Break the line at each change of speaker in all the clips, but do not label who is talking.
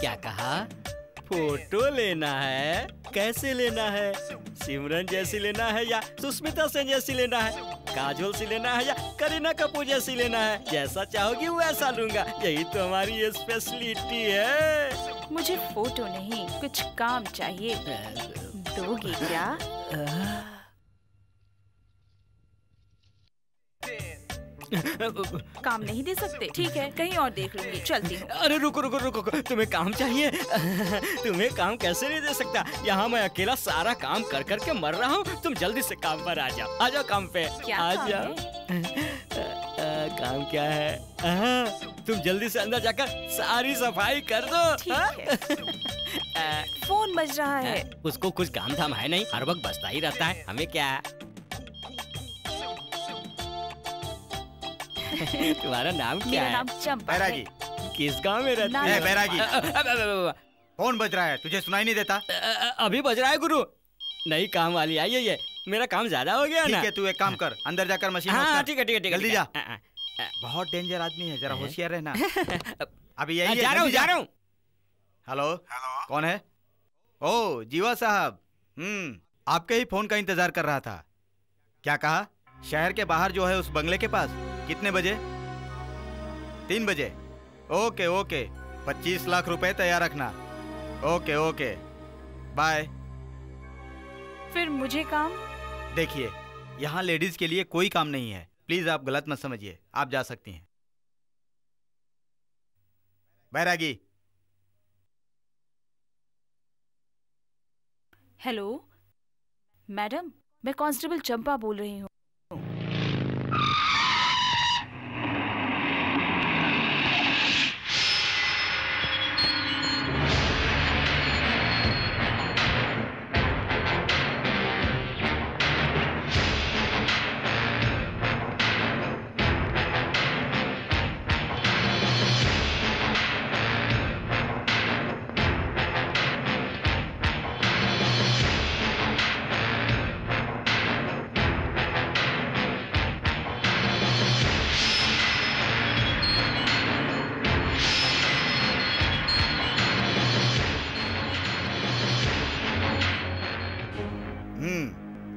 क्या कहा? फोटो लेना है? कैसे लेना है? सिमरन जैसी लेना है या सुष्मिता सेन जैसी लेना है? काजोल सी लेना है या करीना कपूर जैसी लेना है? जैसा चाहोगी वैसा लूंगा, यही तो हमारी स्पेशलिटी है।
मुझे फोटो नहीं, कुछ काम चाहिए। दोगे क्या? काम नहीं दे सकते? ठीक है, कहीं और देख लूंगी, चलती हूँ।
अरे रुको रुको रुको, तुम्हें काम चाहिए? तुम्हें काम कैसे नहीं दे सकता? यहाँ मैं अकेला सारा काम कर कर के मर रहा हूँ। तुम जल्दी से काम पर आ जाओ, आ जाओ काम पे।
क्या
आ
काम
जाओ। काम क्या है? तुम जल्दी से अंदर जाकर सारी सफाई कर दो।
ठीक है। फोन बज रहा है।
उसको कुछ काम धाम है नहीं, हर वक्त बजता ही रहता है, हमें क्या? तुम्हारा नाम क्या है?
मेरा नाम चंपा है।
बैरागी।
किस गांव में रहती है?
बैरागी, फोन बज रहा है, तुझे सुनाई नहीं देता?
अभी बज रहा है गुरु। नई काम वाली आई है ये, मेरा काम ज्यादा हो गया ना।
ठीक है, तू एक काम कर, अंदर जाकर मशीन ऑफ
हाँ
कर।
ठीक है ठीक है,
जल्दी जा। बहुत डेंजर आदमी है, जरा होशियार रहना। अभी यही
जा रहा हूँ।
हेलो, कौन है? ओ जीवा साहब, आपके ही फोन का इंतजार कर रहा था। क्या कहा? शहर के बाहर जो है उस बंगले के पास। कितने बजे? 3 बजे। ओके ओके, 25 लाख रुपए तैयार रखना। Okay okay, bye.
फिर मुझे काम?
देखिए, यहाँ लेडीज के लिए कोई काम नहीं है, प्लीज आप गलत मत समझिए, आप जा सकती हैं। बैरागी।
हेलो मैडम, मैं कांस्टेबल चंपा बोल रही हूँ।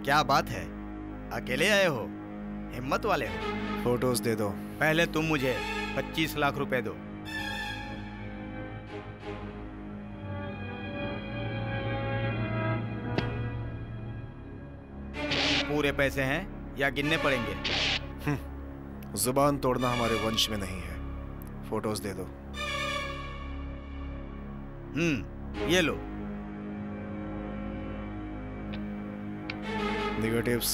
क्या बात है, अकेले आए हो? हिम्मत वाले हो।
फोटोज दे दो।
पहले तुम मुझे 25 लाख रुपए दो। पूरे पैसे हैं या गिनने पड़ेंगे?
जुबान तोड़ना हमारे वंश में नहीं है। फोटोज दे दो।
ये लो।
नेगेटिव्स?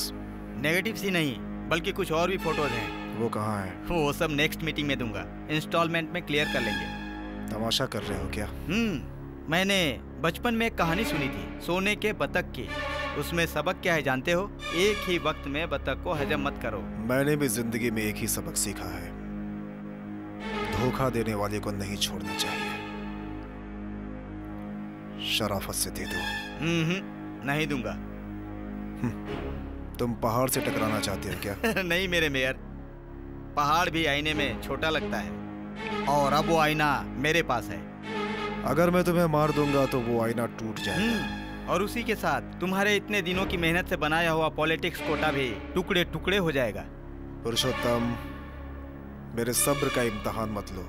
नेगेटिव्स ही नहीं, बल्कि कुछ और भी फोटोज हैं।
वो कहाँ है?
वो सब नेक्स्ट मीटिंग में दूंगा, इंस्टॉलमेंट में क्लियर कर लेंगे।
तमाशा कर रहे हो क्या?
मैंने बचपन में एक कहानी सुनी थी, सोने के बतख की। उसमें सबक क्या है जानते हो? एक ही वक्त में बतख को हजम मत करो।
मैंने भी जिंदगी में एक ही सबक सीखा है, धोखा देने वाले को नहीं छोड़ना चाहिए। शराफत से दे दो। नहीं दूंगा। तुम पहाड़ से टकराना चाहते हो क्या?
नहीं मेरे मेयर, पहाड़ भी आईने में छोटा लगता है, और अब वो आईना मेरे पास है।
अगर मैं तुम्हें मार दूंगा तो वो आईना टूट जाएगा।
और उसी के साथ तुम्हारे इतने दिनों की मेहनत से बनाया हुआ पॉलिटिक्स कोटा भी टुकड़े टुकड़े हो जाएगा।
पुरुषोत्तम, मेरे सब्र का इम्तिहान मत लो।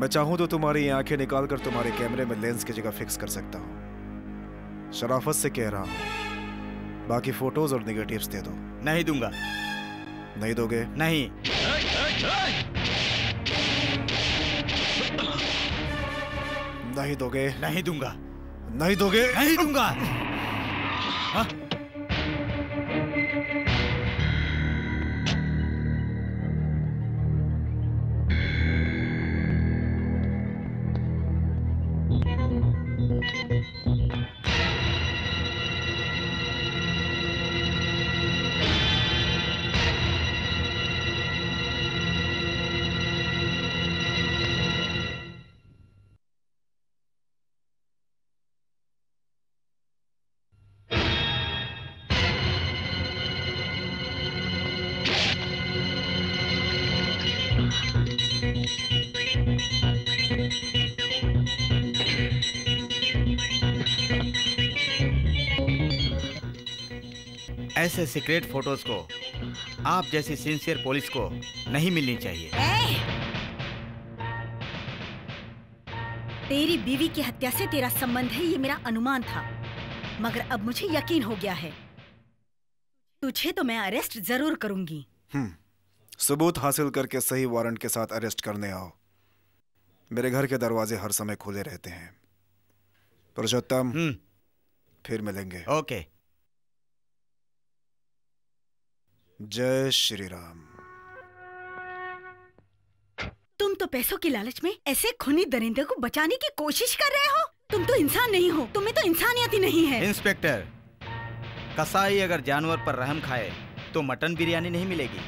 मैं चाहूं तो तुम्हारी आंखें निकालकर तुम्हारे कैमरे में लेंस की जगह फिक्स कर सकता हूं। शराफत से कह रहा हूं, बाकी फोटोज और नेगेटिव्स दे दो।
नहीं दूंगा।
नहीं दोगे?
नहीं।
नहीं दोगे?
नहीं दूंगा।
नहीं दोगे?
नहीं दूंगा। हाँ? ऐसे सीक्रेट फोटोज को आप जैसी सिंसियर पुलिस को नहीं मिलनी चाहिए।
तेरी बीवी की हत्या से तेरा संबंध है, ये मेरा अनुमान था, मगर अब मुझे यकीन हो गया है। तुझे तो मैं अरेस्ट जरूर करूंगी।
सबूत हासिल करके सही वारंट के साथ अरेस्ट करने आओ। मेरे घर के दरवाजे हर समय खुले रहते हैं। पुरुषोत्तम, फिर मिलेंगे।
ओके।
जय श्री राम।
तुम तो पैसों की लालच में ऐसे खूनी दरिंदे को बचाने की कोशिश कर रहे हो। तुम तो इंसान नहीं हो, तुम्हें तो इंसानियत ही नहीं है।
इंस्पेक्टर, कसाई अगर जानवर पर रहम खाए तो मटन बिरयानी नहीं मिलेगी।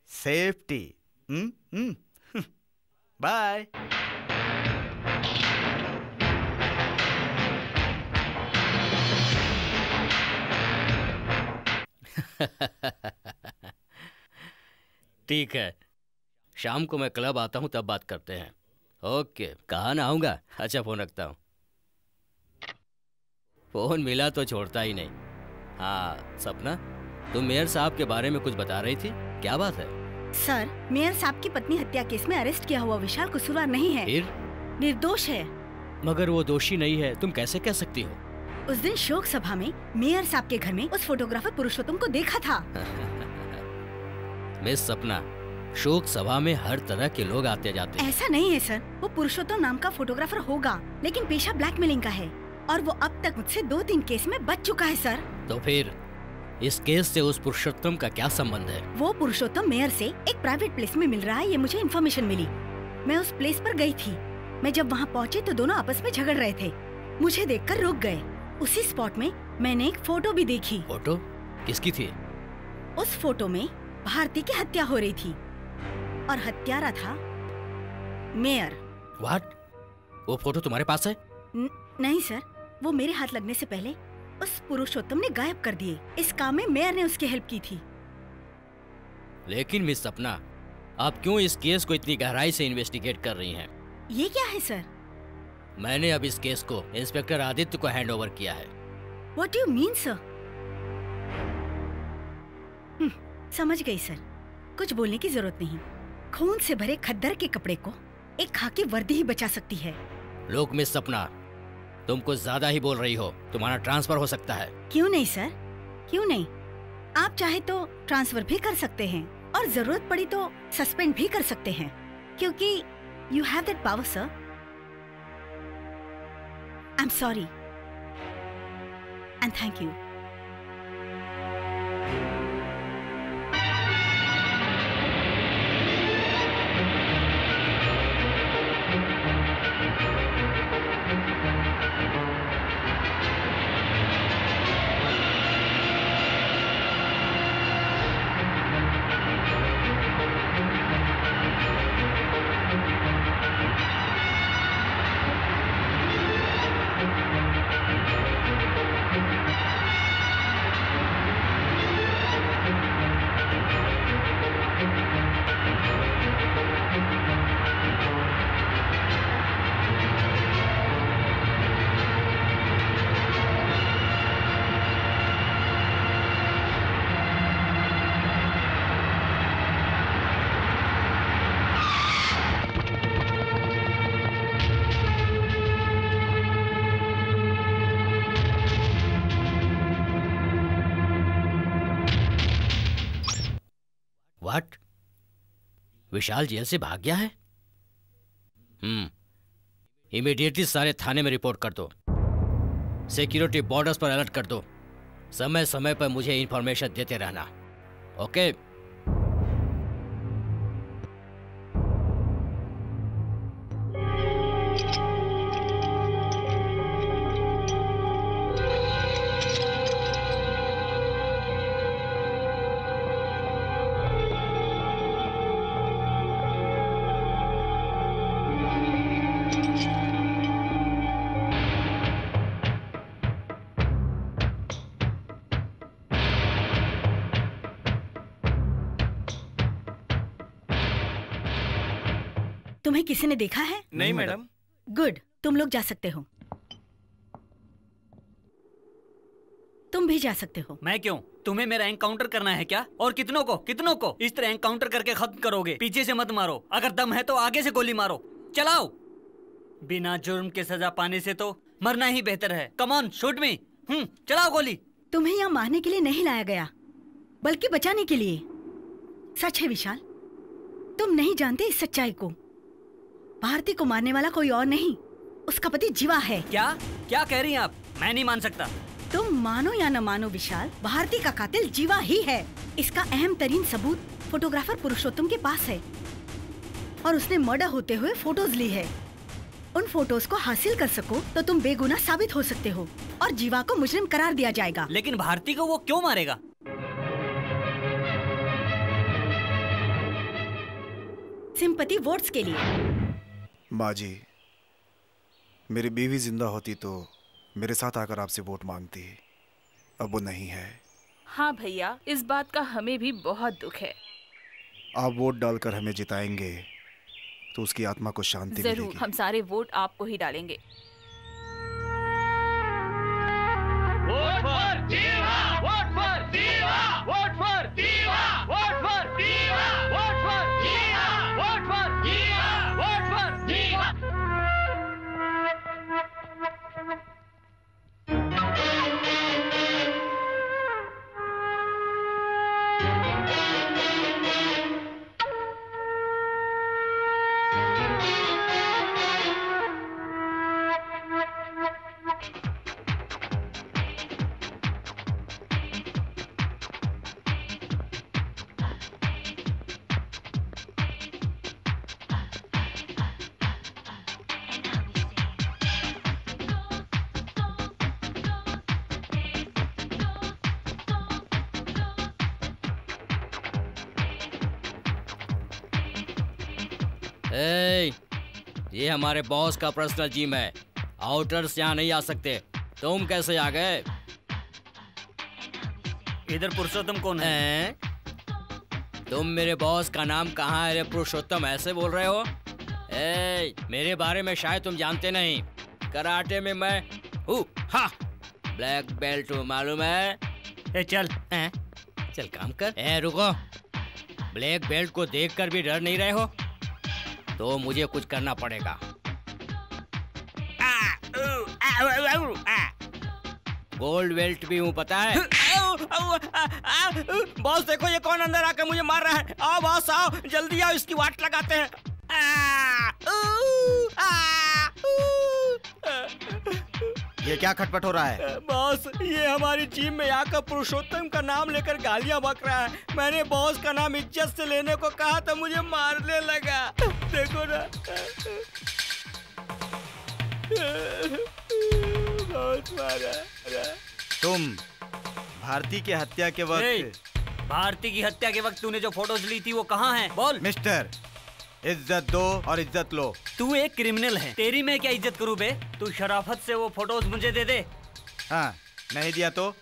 सेफ्टी। बाय।
ठीक है, शाम को मैं क्लब आता हूँ, तब बात करते हैं। ओके, कहाँ ना आऊँगा। अच्छा, फोन रखता हूँ। फोन मिला तो छोड़ता ही नहीं। हाँ सपना, तुम मेयर साहब के बारे में कुछ बता रही थी, क्या बात है?
सर, मेयर साहब की पत्नी हत्या केस में अरेस्ट किया हुआ विशाल कसूरवार नहीं है।
फिर?
निर्दोष है।
मगर वो दोषी नहीं है, तुम कैसे कह सकती हो?
उस दिन शोक सभा में मेयर साहब के घर में उस फोटोग्राफर पुरुषोत्तम को देखा था।
मिस सपना, शोक सभा में हर तरह के लोग आते जाते हैं।
ऐसा नहीं है सर, वो पुरुषोत्तम नाम का फोटोग्राफर होगा, लेकिन पेशा ब्लैकमेलिंग का है और वो अब तक मुझसे 2-3 केस में बच चुका है सर।
तो फिर इस केस से उस पुरुषोत्तम का क्या संबंध है?
वो पुरुषोत्तम मेयर से एक प्राइवेट प्लेस में मिल रहा है, ये मुझे इन्फॉर्मेशन मिली। मैं उस प्लेस पर गई थी। मैं जब वहाँ पहुँची तो दोनों आपस में झगड़ रहे थे। मुझे देखकर रुक गए। उसी स्पॉट में मैंने एक फोटो भी देखी।
फोटो किसकी थी?
उस फोटो में भारती की हत्या हो रही थी और हत्यारा था मेयर।
व्हाट? वो फोटो तुम्हारे पास है?
नहीं सर, वो मेरे हाथ लगने से पहले उस पुरुषोत्तम ने गायब कर दिए। इस काम में मेयर ने उसकी हेल्प की थी।
लेकिन मिस सपना, आप क्यों इस केस को इतनी गहराई से इन्वेस्टिगेट कर रही हैं?
ये क्या है सर?
मैंने अब इस केस को इंस्पेक्टर आदित्य को हैंड ओवर किया है।
What do you mean, sir? समझ गई सर, कुछ बोलने की जरूरत नहीं। खून से भरे खद्दर के कपड़े को एक खाकी वर्दी ही बचा सकती है।
लोग मिस सपना, तुम कुछ ज्यादा ही बोल रही हो। तुम्हारा ट्रांसफर हो सकता है।
क्यों नहीं सर, क्यों नहीं? आप चाहे तो ट्रांसफर भी कर सकते हैं और जरूरत पड़ी तो सस्पेंड भी कर सकते हैं, क्योंकि you have that power sir. I am sorry and thank you.
What? Vishal जेल से भाग गया है? इमीडिएटली सारे थाने में रिपोर्ट कर दो। सिक्योरिटी बॉर्डर्स पर अलर्ट कर दो। समय समय पर मुझे इंफॉर्मेशन देते रहना। ओके?
तुम्हें किसी ने देखा है?
नहीं मैडम।
गुड, तुम लोग जा सकते हो। भी जा सकते हो।
मैं क्यों? तुम्हें मेरा एनकाउंटर करना है क्या? और कितनों को? कितनों को इस तरह एनकाउंटर करके खत्म करोगे? पीछे से मत मारो, अगर दम है तो आगे से गोली मारो। चलाओ। बिना जुर्म के सजा पाने से तो मरना ही बेहतर है। कम ऑन, शूट मी। चलाओ गोली।
तुम्हें यहाँ मारने के लिए नहीं लाया गया, बल्कि बचाने के लिए। सच है विशाल, तुम नहीं जानते इस सच्चाई को। भारती को मारने वाला कोई और नहीं, उसका पति जीवा है।
क्या क्या कह रही हैं आप? मैं नहीं मान सकता।
तुम मानो या न मानो विशाल, भारती का कातिल जीवा ही है। इसका अहम तरीन सबूत फोटोग्राफर पुरुषोत्तम के पास है और उसने मर्डर होते हुए फोटोज ली है। उन फोटोज को हासिल कर सको तो तुम बेगुनाह साबित हो सकते हो और जीवा को मुजरिम करार दिया जाएगा।
लेकिन भारती को वो क्यों मारेगा?
सिंपैथी वोट्स के लिए।
माँ जी, मेरी बीवी जिंदा होती तो मेरे साथ आकर आपसे वोट मांगती, अब वो नहीं है।
हाँ भैया, इस बात का हमें भी बहुत दुख है।
आप वोट डालकर हमें जिताएंगे तो उसकी आत्मा को शांति
जरूर,
मिलेगी।
हम सारे वोट आपको ही डालेंगे।
वोट फॉर जीवा, वोट फॉर जीवा, वोट फॉर जीवा, वोट फॉर जीवा, वोट फॉर जीवा, वोट फॉर जीवा, वोट फॉर जीवा।
ये हमारे बॉस का पर्सनल जिम है, आउटर्स यहाँ नहीं आ सकते। तुम कैसे आ गए?
इधर पुरुषोत्तम कौन है?
तुम मेरे बॉस का नाम कहाँ है रे पुरुषोत्तम ऐसे बोल रहे हो? मेरे बारे में शायद तुम जानते नहीं। कराटे में मैं हूँ, हाँ, ब्लैक बेल्ट हूँ, मालूम है?
चल
चल काम कर। रुको, ब्लैक बेल्ट को देखकर भी डर नहीं रहे हो? तो मुझे कुछ करना पड़ेगा। गोल्ड बेल्ट भी हूँ, पता है?
बॉस देखो, ये कौन अंदर आकर मुझे मार रहा है। आओ बॉस, आओ जल्दी आओ, इसकी वाट लगाते हैं। ये क्या खटपट हो रहा है? बॉस, ये हमारी टीम में आकर पुरुषोत्तम का नाम लेकर गालियां बक रहा है। मैंने बॉस का नाम इज्जत से लेने को कहा तो मुझे मारने लगा। देखो ना, बहुत मारा। तुम भारती की हत्या के वक्त,
भारती की हत्या के वक्त तूने जो फोटोज ली थी वो कहाँ है? बोल।
मिस्टर, इज्जत दो और इज्जत लो।
तू एक क्रिमिनल है, तेरी मैं क्या इज्जत करूं बे? तू शराफत से वो फोटोज मुझे दे दे।
हाँ, नहीं दिया तो?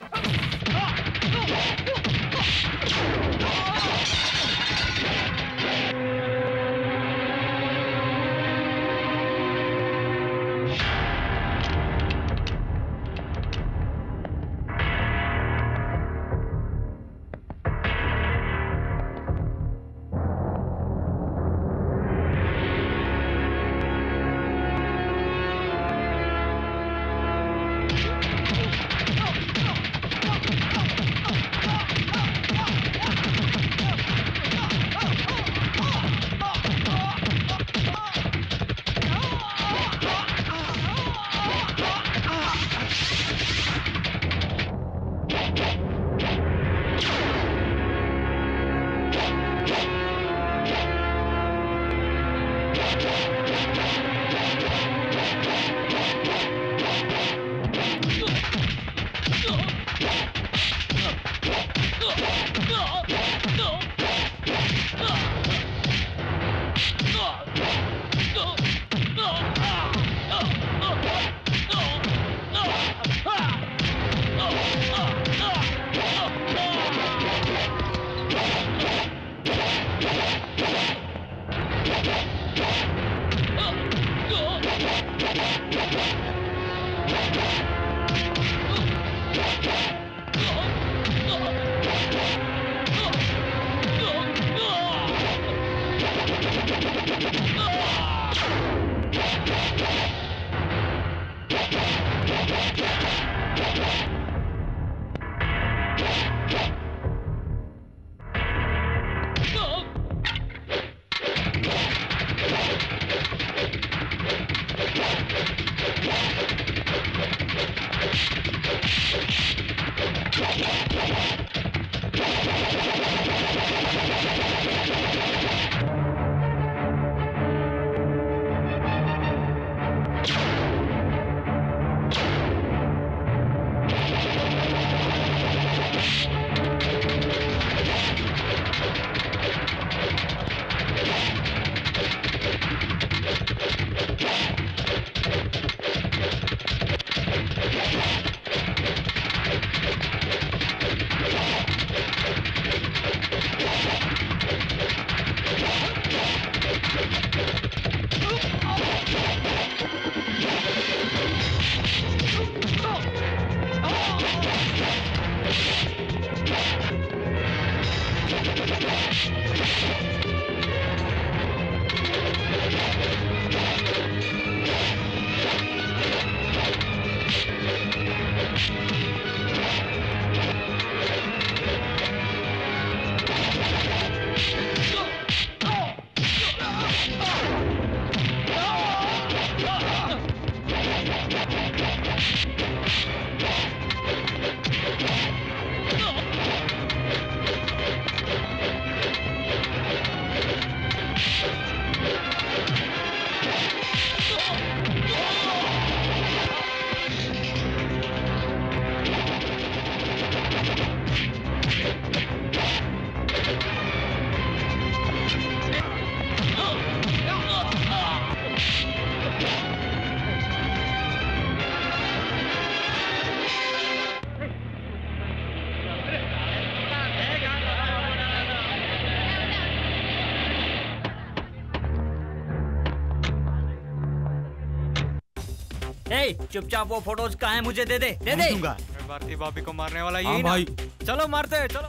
ए, चुपचाप वो फोटोज कहाँ है मुझे दे दे, दे दे।
दूंगा।
भारती भाभी को मारने वाला
हाँ
यही ना?
भाई।
चलो मारते हैं, चलो।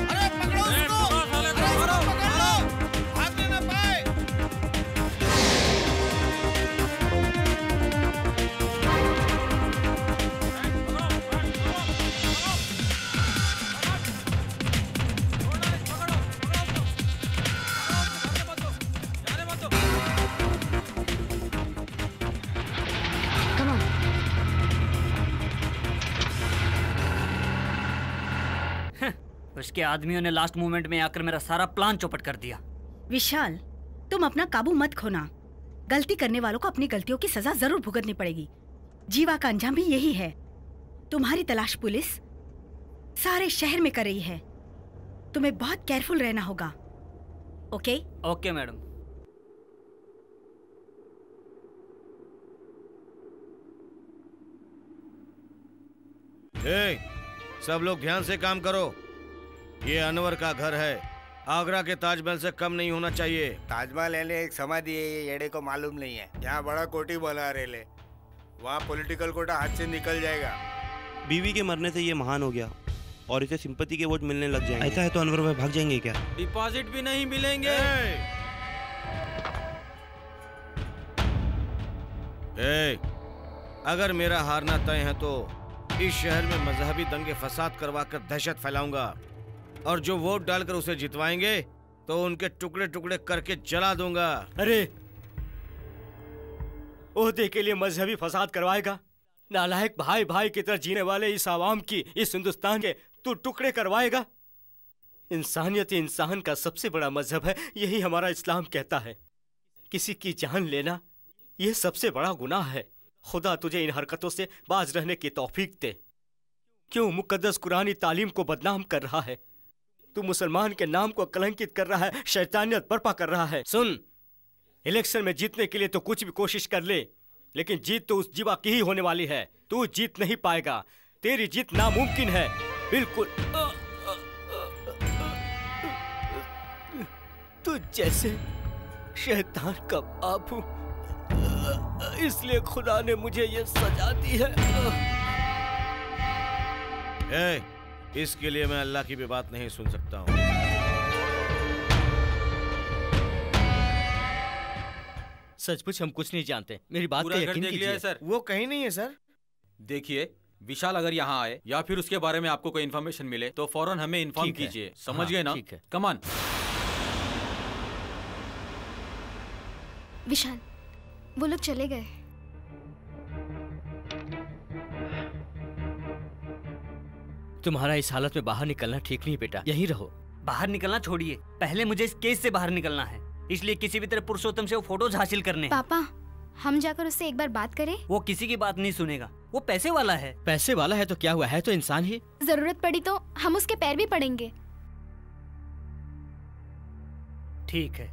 अरे पकड़ो उसको! अरे उसको पकड़ लो! भागने ना पाए!
उसके आदमियों ने लास्ट मोमेंट में आकर मेरा सारा प्लान चौपट कर दिया।
विशाल, तुम अपना काबू मत खोना। गलती करने वालों को अपनी गलतियों की सजा जरूर भुगतनी पड़ेगी। जीवा का अंजाम भी यही है। तुम्हारी तलाश पुलिस सारे शहर में कर रही है। तुम्हें बहुत केयरफुल रहना होगा। ओके?
Okay madam.
सब लोग ध्यान से काम करो। ये अनवर का घर है। आगरा के ताजमहल से कम नहीं होना चाहिए।
ताजमहल एक समाधि है, ये येड़े को मालूम नहीं है। यहाँ बड़ा कोठी बना रहे ले, वहाँ पॉलिटिकल कोटा हाथ से निकल जाएगा।
बीवी के मरने से ये महान हो गया और इसे सिंपैथी के वोट मिलने लग जाएंगे। ऐसा है तो अनवर भाई भाग जाएंगे क्या?
डिपॉजिट भी नहीं मिलेंगे।
अगर मेरा हारना तय है तो इस शहर में मजहबी दंगे फसाद करवाकर दहशत फैलाऊंगा और जो वोट डालकर उसे जितवाएंगे तो उनके टुकड़े टुकड़े करके जला दूंगा।
अरे ओहदे के लिए मजहबी फसाद करवाएगा? नालायक, भाई भाई की तरह जीने वाले इस आवाम की, इस हिंदुस्तान के तू टुकड़े करवाएगा? इंसानियत ही इंसान का सबसे बड़ा मजहब है, यही हमारा इस्लाम कहता है। किसी की जान लेना यह सबसे बड़ा गुनाह है। खुदा तुझे इन हरकतों से बाज रहने की तौफीक दे। क्यों मुकद्दस कुरानी तालीम को बदनाम कर रहा है? तू मुसलमान के नाम को कलंकित कर रहा है, शैतानियत बर्पा कर रहा है। सुन, इलेक्शन में जीतने के लिए तो कुछ भी कोशिश कर ले, लेकिन जीत तो उस जीवा की ही होने वाली है। तू जीत नहीं पाएगा, तेरी जीत नामुमकिन है। बिल्कुल तू जैसे शैतान का बाप हूं, इसलिए खुदा ने मुझे ये सजा दी है।
इसके लिए मैं अल्लाह की भी बात नहीं सुन सकता हूँ।
सचमुच हम कुछ नहीं जानते। मेरी बात
पूरा
पे
घर
यकीन
देख लिया है
कीजिए।
सर।
वो कहीं नहीं है सर।
देखिए, विशाल अगर यहाँ आए या फिर उसके बारे में आपको कोई इन्फॉर्मेशन मिले तो फौरन हमें इन्फॉर्म
ठीक है।
कीजिए। समझ
हाँ,
गए ना?
ठीक है।
Come on.
विशाल, वो लोग चले गए।
तुम्हारा इस हालत में बाहर निकलना ठीक नहीं बेटा, यहीं रहो।
बाहर निकलना छोड़िए, पहले मुझे इस केस से बाहर निकलना है, इसलिए किसी भी तरह पुरुषोत्तम से वो फोटोज हासिल करने हैं।
पापा, हम जाकर उससे एक बार बात करें?
वो किसी की बात नहीं सुनेगा, वो पैसे वाला है।
पैसे वाला है तो क्या हुआ, है तो इंसान ही।
जरूरत पड़ी तो हम उसके पैर भी पड़ेंगे।
ठीक है,